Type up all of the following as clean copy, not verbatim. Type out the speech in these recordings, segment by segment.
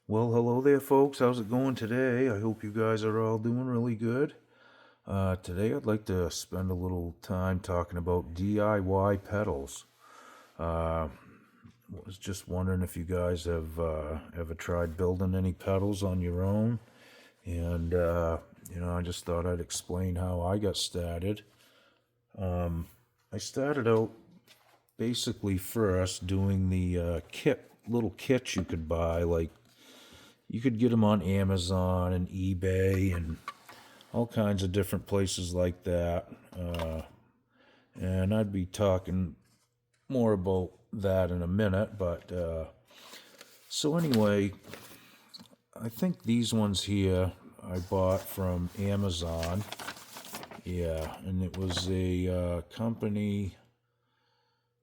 Well, hello there, folks. How's it going today? I hope you guys are all doing really good. Today, I'd like to spend a little time talking about DIY pedals. Uh, was just wondering if you guys have ever tried building any pedals on your own. And, I just thought I'd explain how I got started. I started out basically first doing the little kits you could buy, like you could get them on Amazon and eBay and all kinds of different places like that. And I'd be talking more about that in a minute. But so anyway, I think these ones here I bought from Amazon. Yeah, and it was a company.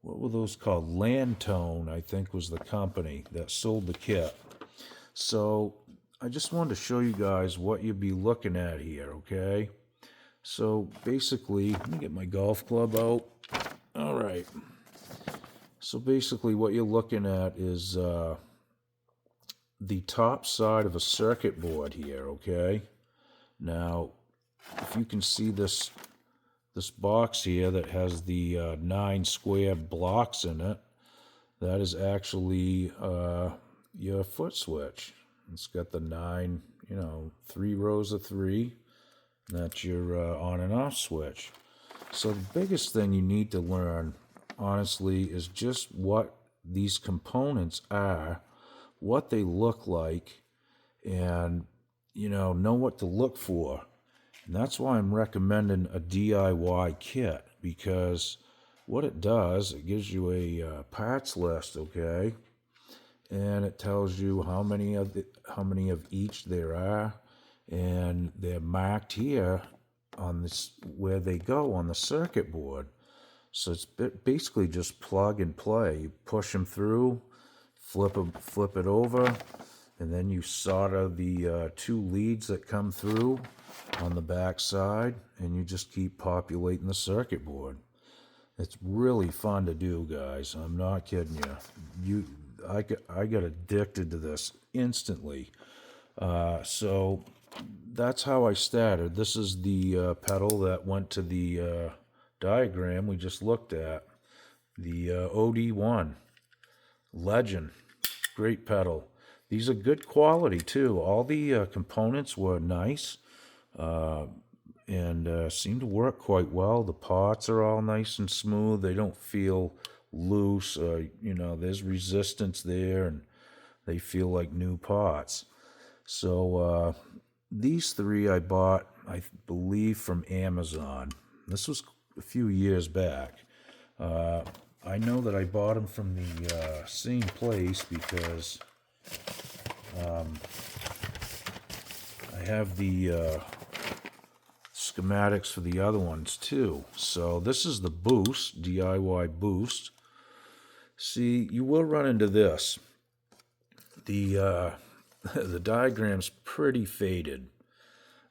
What were those called? Landtone, I think, was the company that sold the kit. So I just wanted to show you guys what you'd be looking at here, okay? So basically, let me get my golf club out. All right. So basically what you're looking at is the top side of a circuit board here, okay? Now, if you can see this box here that has the 9 square blocks in it, that is actually your foot switch. It's got the 9, 3 rows of 3. That's your on and off switch. So the biggest thing you need to learn, honestly, is just what these components are, what they look like, and, know what to look for. And that's why I'm recommending a DIY kit, because what it does, it gives you a parts list, okay? And it tells you how many of each there are, and they're marked here on this where they go on the circuit board. So it's basically just plug and play. You push them through, flip it over, and then you solder the 2 leads that come through on the back side, and you just keep populating the circuit board. It's really fun to do, guys. I'm not kidding you. I got addicted to this instantly. So that's how I started. This is the pedal that went to the diagram we just looked at. The OD1 Legend. Great pedal. These are good quality too. All the components were nice and seem to work quite well. The pots are all nice and smooth. They don't feel loose. There's resistance there, and they feel like new pots. So these 3 I bought, I believe, from Amazon. This was a few years back. I know that I bought them from the same place because I have the schematics for the other ones too. So this is the Boost, DIY Boost. See, you will run into this. The the diagram's pretty faded,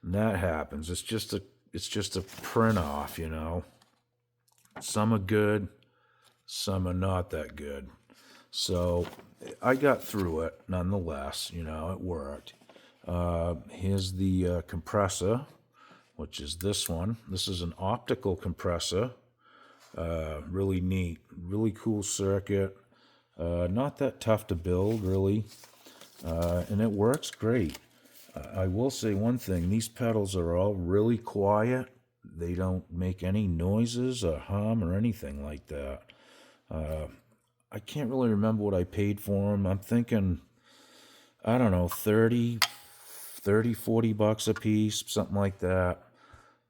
and that happens. It's just a print off, Some are good, some are not that good. So I got through it nonetheless. It worked. Here's the compressor, which is this one. This is an optical compressor. Really neat, really cool circuit. Not that tough to build, really. And it works great. I will say one thing. These pedals are all really quiet. They don't make any noises or hum or anything like that. I can't really remember what I paid for them. I'm thinking, I don't know, 30, 40 bucks a piece, something like that.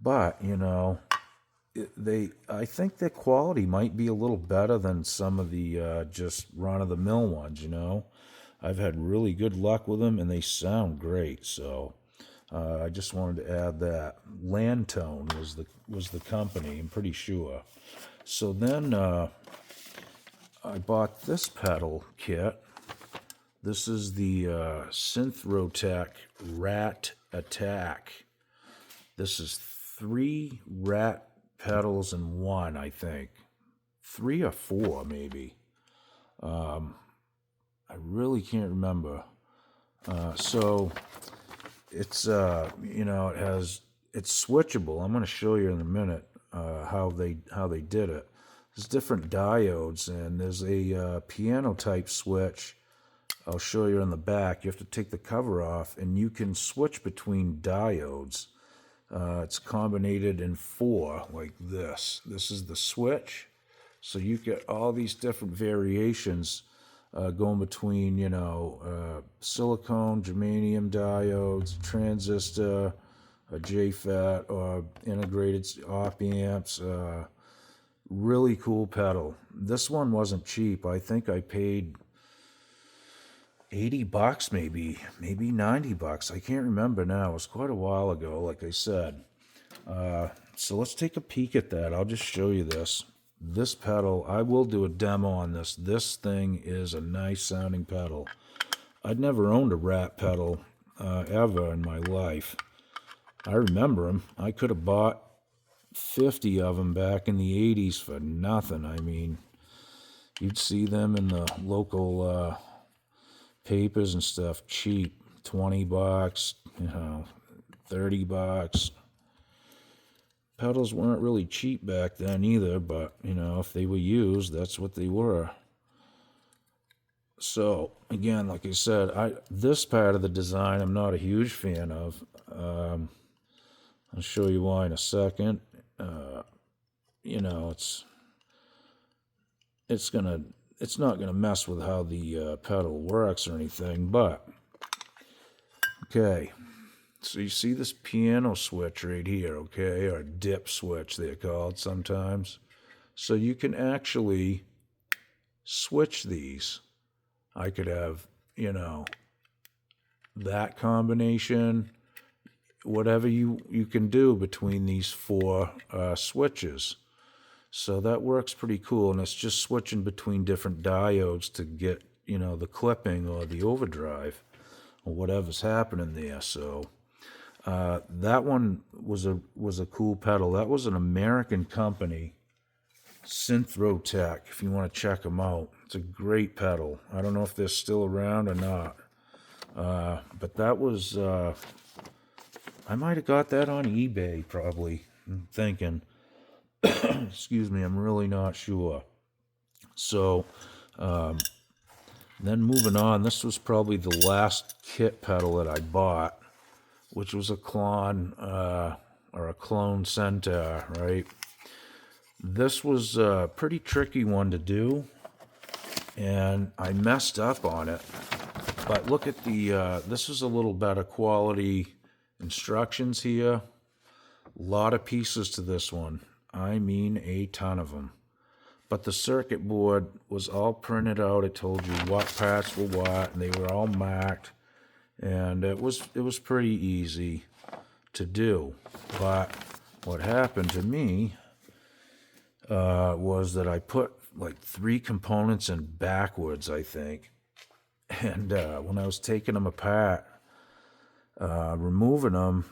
But, I think their quality might be a little better than some of the just run-of-the-mill ones, I've had really good luck with them, and they sound great. So I just wanted to add that. Landtone was the company, I'm pretty sure. So then I bought this pedal kit. This is the Synthrotech Rat Attack. This is 3 rat pedals in one, I think. 3 or 4, maybe. I really can't remember. So it's it's switchable. I'm going to show you in a minute how they did it. There's different diodes, and there's a piano type switch. I'll show you in the back. You have to take the cover off, and you can switch between diodes. It's combinated in 4, like this. This is the switch. So you get all these different variations going between, silicone, germanium diodes, transistor, a JFET, or integrated op amps. Really cool pedal. This one wasn't cheap. I think I paid $80, maybe $90. I can't remember now. It was quite a while ago, like I said. So let's take a peek at that. I'll just show you this. This pedal, I will do a demo on this. This thing is a nice sounding pedal. I'd never owned a Rat pedal ever in my life. I remember them. I could have bought 50 of them back in the 80s for nothing. I mean, you'd see them in the local papers and stuff cheap. $20, $30. Pedals weren't really cheap back then either, but, if they were used, that's what they were. So, again, like I said, this part of the design I'm not a huge fan of. I'll show you why in a second. It's not gonna mess with how the pedal works or anything, but okay. So you see this piano switch right here, okay, or dip switch they're called sometimes. So you can actually switch these. I could have, that combination, whatever you can do between these 4 switches. So that works pretty cool, and it's just switching between different diodes to get, the clipping or the overdrive or whatever's happening there. So that one was a cool pedal. That was an American company, Synthrotech, if you want to check them out. It's a great pedal. I don't know if they're still around or not. But that was, I might have got that on eBay probably, I'm thinking. Excuse me, I'm really not sure. So, then moving on, this was probably the last kit pedal that I bought, which was a Klon, or a Clone Centaur, right? This was a pretty tricky one to do, and I messed up on it. But look at this is a little better quality instructions here. A lot of pieces to this one. I mean a ton of them. But the circuit board was all printed out. It told you what parts were what, and they were all marked. And it was pretty easy to do. But what happened to me was that I put like 3 components in backwards, I think. And when I was taking them apart, removing them,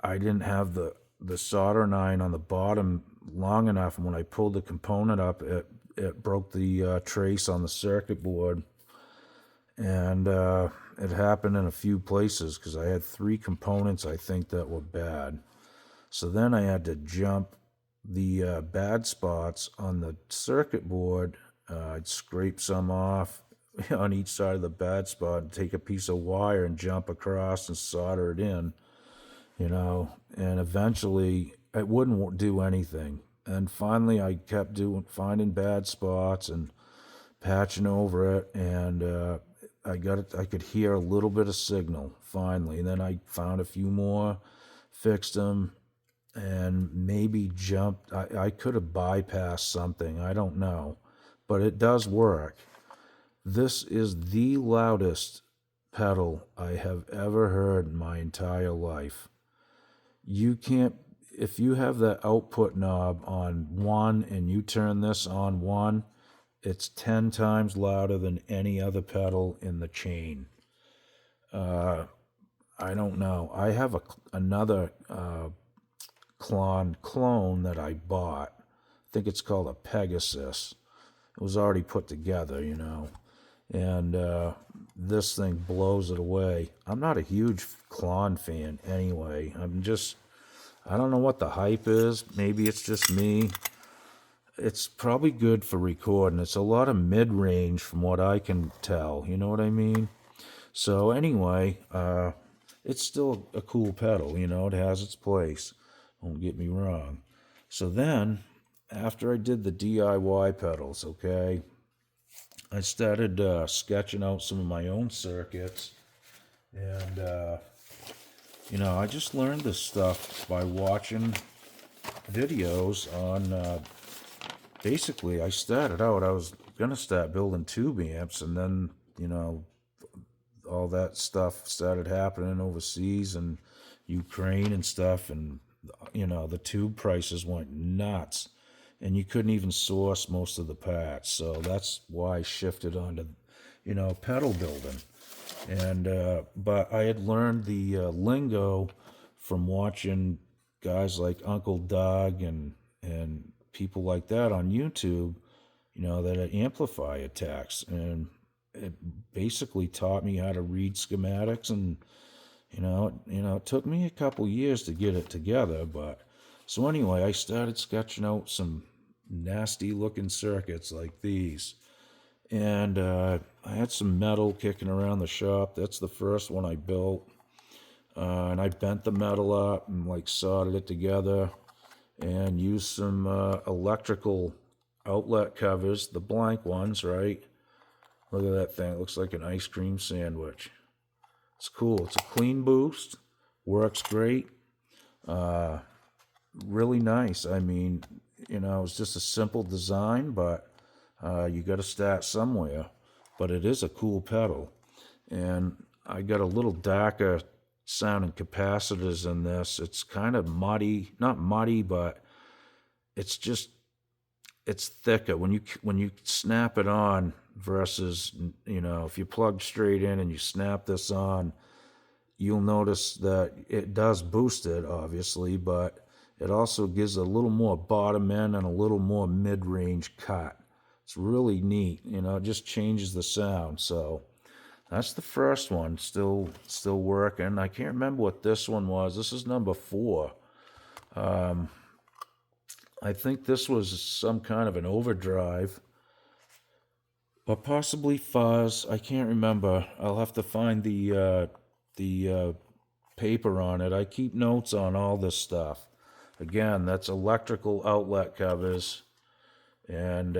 I didn't have the soldering iron on the bottom long enough, and when I pulled the component up, it broke the trace on the circuit board. And it happened in a few places because I had 3 components, I think, that were bad. So then I had to jump the bad spots on the circuit board. I'd scrape some off on each side of the bad spot and take a piece of wire and jump across and solder it in, and eventually it wouldn't do anything. And finally I kept finding bad spots and patching over it, and I could hear a little bit of signal finally. And then I found a few more, fixed them, and maybe jumped. I could have bypassed something, I don't know, but it does work. This is the loudest pedal I have ever heard in my entire life. You can't, if you have the output knob on 1 and you turn this on 1, it's 10 times louder than any other pedal in the chain. I don't know. I have another clone that I bought. I think it's called a Pegasus. It was already put together, and this thing blows it away. I'm not a huge Klon fan anyway. I don't know what the hype is. Maybe it's just me. It's probably good for recording. It's a lot of mid-range from what I can tell. You know what I mean? So anyway, it's still a cool pedal. It has its place. Don't get me wrong. So then, after I did the DIY pedals, okay, I started sketching out some of my own circuits, and I just learned this stuff by watching videos on. Basically, I started out. I was gonna start building tube amps, and then all that stuff started happening overseas and Ukraine and stuff, and the tube prices went nuts, and you couldn't even source most of the parts. So that's why I shifted onto pedal building. And but I had learned the lingo from watching guys like Uncle Doug and people like that on YouTube, that had amplifier attacks, and it basically taught me how to read schematics, and it took me a couple years to get it together. But so anyway, I started sketching out some nasty looking circuits like these, and I had some metal kicking around the shop. That's the first one I built, and I bent the metal up and like soldered it together, and used some electrical outlet covers, the blank ones, right? Look at that thing. It looks like an ice cream sandwich. It's cool. It's a clean boost. Works great. Really nice. I mean, it's just a simple design, but you got to start somewhere. But it is a cool pedal. And I got a little darker sounding capacitors in this. It's kind of muddy. Not muddy, but it's thicker when you snap it on versus if you plug straight in and you snap this on, you'll notice that it does boost it, obviously, but it also gives a little more bottom end and a little more mid-range cut. It's really neat. It just changes the sound. So that's the first one, still working. I can't remember what this one was. This is number 4. I think this was some kind of an overdrive, or possibly fuzz. I can't remember. I'll have to find the paper on it. I keep notes on all this stuff. Again, that's electrical outlet covers, and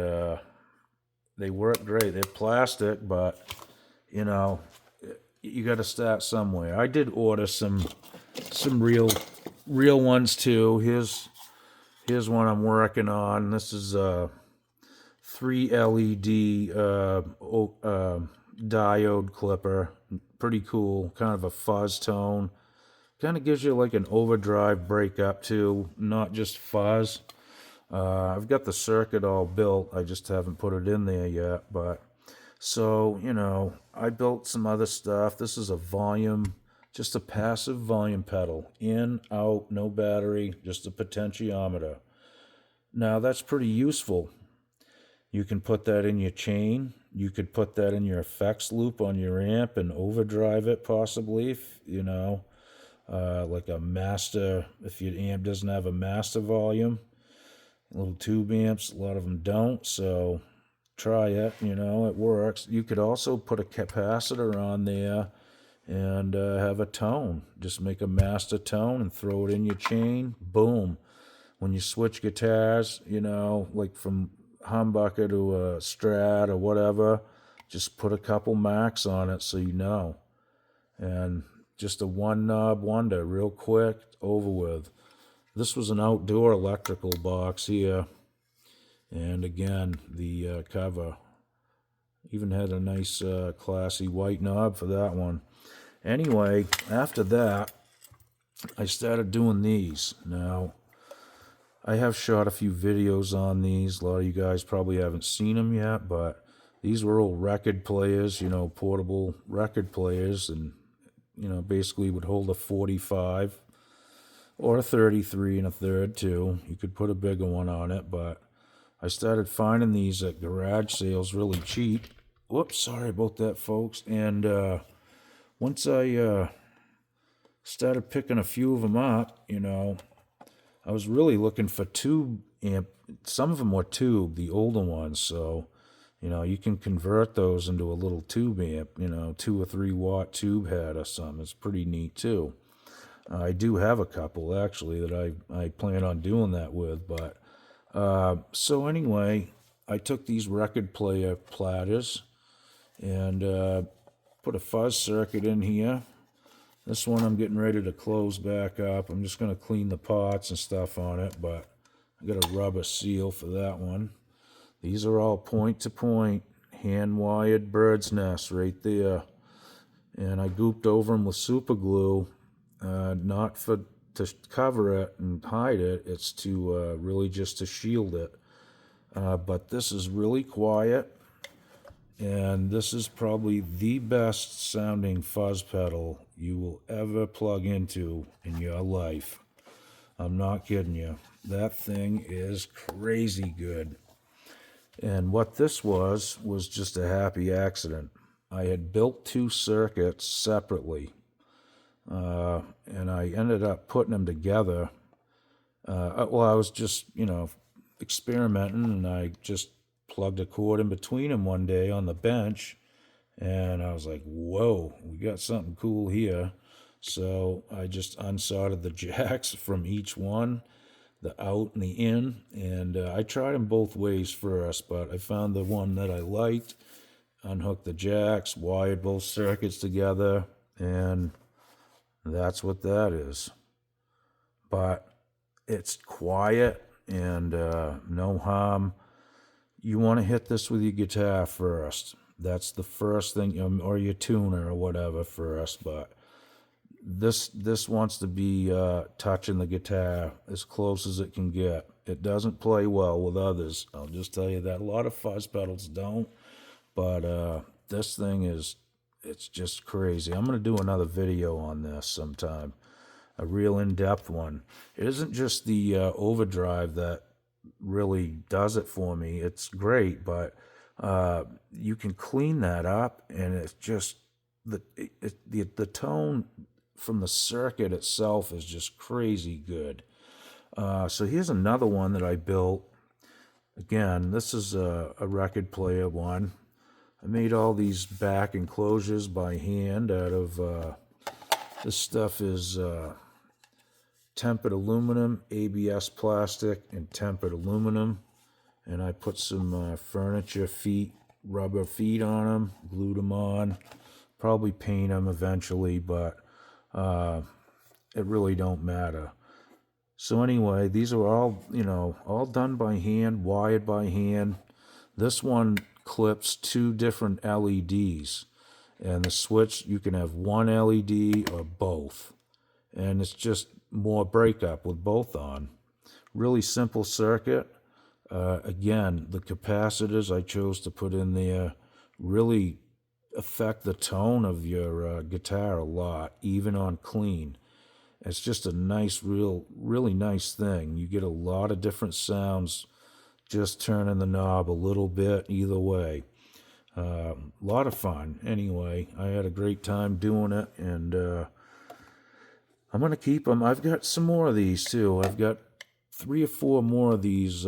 they work great. They're plastic, but you got to start somewhere. I did order some real ones too. Here's one I'm working on. This is a 3 LED diode clipper. Pretty cool. Kind of a fuzz tone. Kind of gives you like an overdrive breakup too, not just fuzz. I've got the circuit all built. I just haven't put it in there yet. But so, I built some other stuff. This is a volume, just a passive volume pedal. In, out, no battery, just a potentiometer. Now that's pretty useful. You can put that in your chain. You could put that in your effects loop on your amp and overdrive it possibly, if, like a master, if your amp doesn't have a master volume. Little tube amps, a lot of them don't, so try it, it works. You could also put a capacitor on there and have a tone. Just make a master tone and throw it in your chain. Boom. When you switch guitars, like from humbucker to a Strat or whatever, just put a couple marks on it so you know. And just a one knob wonder, real quick, over with. This was an outdoor electrical box here. And again, the cover even had a nice classy white knob for that one. Anyway, after that, I started doing these. Now, I have shot a few videos on these. A lot of you guys probably haven't seen them yet, but these were old record players, portable record players, and, basically would hold a 45 or a 33 and a third too. You could put a bigger one on it, but I started finding these at garage sales really cheap. whoops, sorry about that, folks. And once I started picking a few of them up, I was really looking for tube amp. Some of them were tube, the older ones, so you can convert those into a little tube amp, 2 or 3 watt tube head or something. It's pretty neat too. I do have a couple actually that I plan on doing that with, but so anyway, I took these record player platters and put a fuzz circuit in here. This one I'm getting ready to close back up. I'm just going to clean the pots and stuff on it, but I got a rubber seal for that one. These are all point-to-point, hand-wired bird's nests right there. And I gooped over them with super glue, not to cover it and hide it. It's to really just to shield it. But this is really quiet, and this is probably the best sounding fuzz pedal you will ever plug into in your life. I'm not kidding you. That thing is crazy good. And what this was just a happy accident. I had built 2 circuits separately, and I ended up putting them together. I was just, experimenting, and I just plugged a cord in between them one day on the bench, and I was like, whoa, we got something cool here. So I just unsoldered the jacks from each one, the out and the in, and I tried them both ways first, but I found the one that I liked, unhooked the jacks, wired both circuits together, and that's what that is. But it's quiet and no harm. You want to hit this with your guitar first. That's the first thing, or your tuner or whatever first, but this wants to be touching the guitar as close as it can get. It doesn't play well with others. I'll just tell you that. A lot of fuzz pedals don't, but this thing it's just crazy. I'm going to do another video on this sometime, a real in-depth one. It isn't just the overdrive that really does it for me. It's great, but you can clean that up, and it's just the tone from the circuit itself is just crazy good. So here's another one that I built. Again, this is a record player one. I made all these back enclosures by hand out of, this stuff is tempered aluminum, ABS plastic, and tempered aluminum. And I put some furniture feet, rubber feet on them, glued them on. Probably paint them eventually, but it really don't matter. So anyway, these are all, all done by hand, wired by hand. This one clips 2 different LEDs. And the switch, you can have one LED or both. And it's just more breakup with both on. Really simple circuit. Again, the capacitors I chose to put in there really affect the tone of your guitar a lot, even on clean. It's just a nice, really nice thing. You get a lot of different sounds just turning the knob a little bit either way. A lot of fun. Anyway, I had a great time doing it, and I'm going to keep them. I've got some more of these too. I've got 3 or 4 more of these.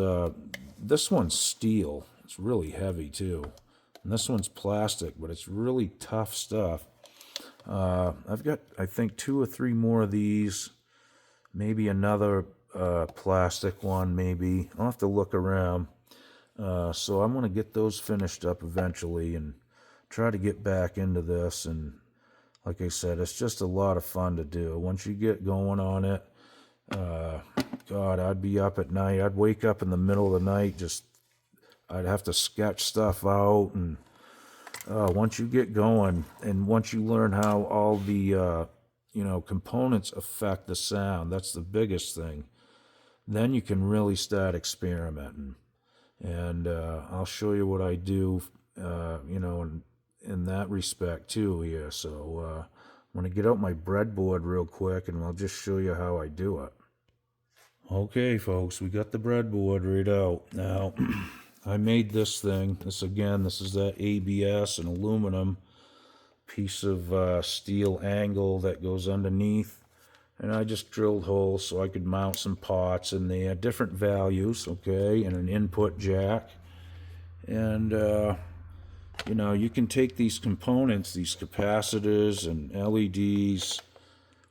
This one's steel. It's really heavy too. And this one's plastic, but it's really tough stuff. I've got, I think, 2 or 3 more of these. Maybe another plastic one, maybe. I'll have to look around. So I'm going to get those finished up eventually and try to get back into this. And like I said, it's just a lot of fun to do. Once you get going on it, God, I'd be up at night. I'd wake up in the middle of the night, I'd have to sketch stuff out. And once you get going, and once you learn how all the components affect the sound, that's the biggest thing, then you can really start experimenting. And I'll show you what I do, in that respect too here. So I'm going to get out my breadboard real quick, and I'll just show you how I do it. Okay, folks, we got the breadboard right out. Now, I made this thing. This is that ABS and aluminum piece of steel angle that goes underneath. And I just drilled holes so I could mount some pots in there, different values, okay, and an input jack. And, you can take these components, these capacitors and LEDs,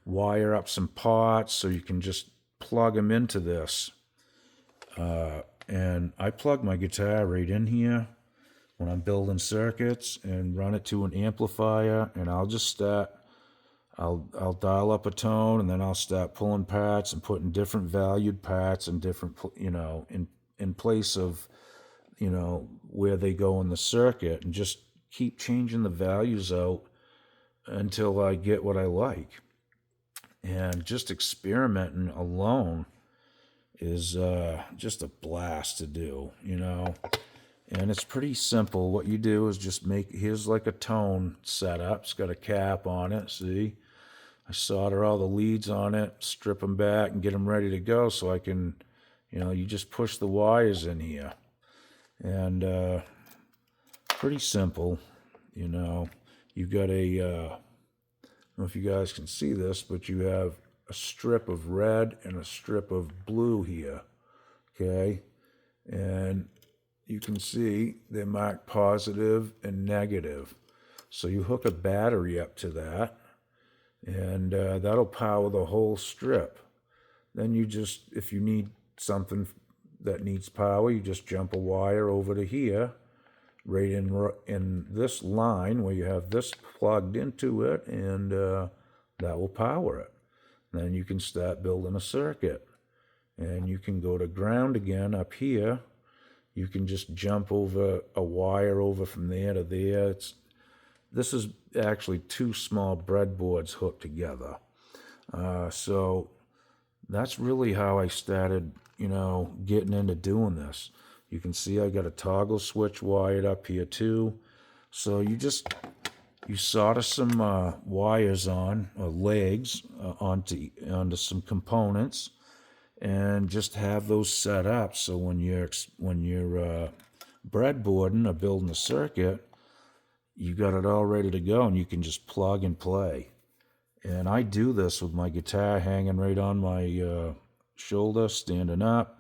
wire up some pots so you can just plug them into this. And I plug my guitar right in here when I'm building circuits and run it to an amplifier, and I'll just start, I'll dial up a tone, and then I'll start pulling parts and putting different valued parts in different, in place of, where they go in the circuit, and just keep changing the values out until I get what I like. And just experimenting alone is just a blast to do, And it's pretty simple. What you do is just here's like a tone setup. It's got a cap on it, see? I solder all the leads on it, strip them back, and get them ready to go so I can, you just push the wires in here. And pretty simple, You've got I don't know if you guys can see this, but you have a strip of red and a strip of blue here, okay? And you can see they're marked positive and negative. So you hook a battery up to that, and that'll power the whole strip. Then you just, if you need something that needs power, you just jump a wire over to here, right in this line where you have this plugged into it, and that will power it. Then you can start building a circuit. And you can go to ground again up here. You can just jump over a wire over from there to there. This is actually two small breadboards hooked together. So that's really how I started, getting into doing this. You can see I got a toggle switch wired up here too. So you solder some wires on, or legs, onto some components, and just have those set up so when you're breadboarding or building a circuit, you got it all ready to go, and you can just plug and play. And I do this with my guitar hanging right on my shoulder, standing up,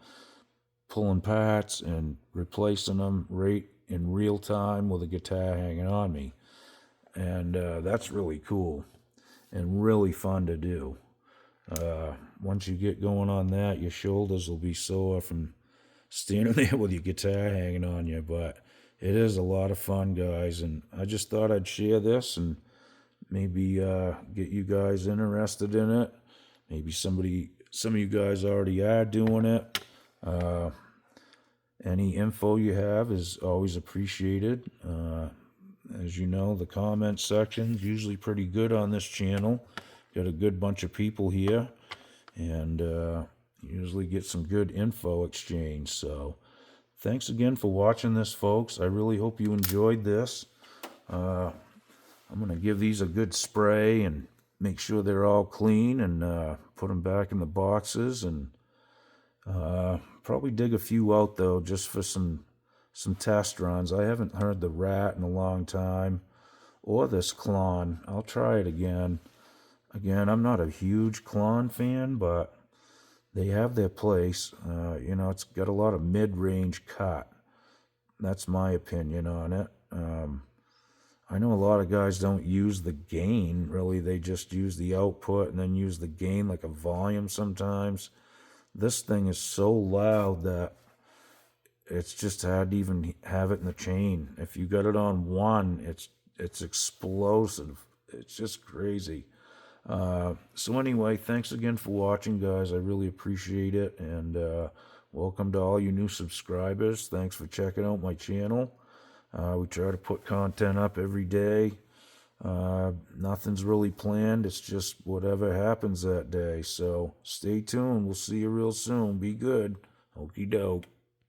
pulling parts and replacing them right in real time with a guitar hanging on me. And that's really cool and really fun to do. Once you get going on that, your shoulders will be sore from standing there with your guitar hanging on you. But it is a lot of fun, guys. And I just thought I'd share this and maybe get you guys interested in it. Maybe some of you guys already are doing it. Any info you have is always appreciated. As you know, the comment section's usually pretty good on this channel. Got a good bunch of people here, and usually get some good info exchange. So thanks again for watching this, folks. I really hope you enjoyed this. I'm going to give these a good spray and make sure they're all clean, and put them back in the boxes, and probably dig a few out, though, just for some test runs. I haven't heard the Rat in a long time, or this Klon. I'll try it again. Again, I'm not a huge Klon fan, but they have their place. It's got a lot of mid-range cut. That's my opinion on it. I know a lot of guys don't use the gain, really. They just use the output and then use the gain like a volume sometimes. This thing is so loud that it's just hard to even have it in the chain. If you got it on one, it's explosive. It's just crazy. So anyway, thanks again for watching, guys. I really appreciate it, and welcome to all you new subscribers. Thanks for checking out my channel. We try to put content up every day. Nothing's really planned. It's just whatever happens that day. So stay tuned. We'll see you real soon. Be good. Okie doke.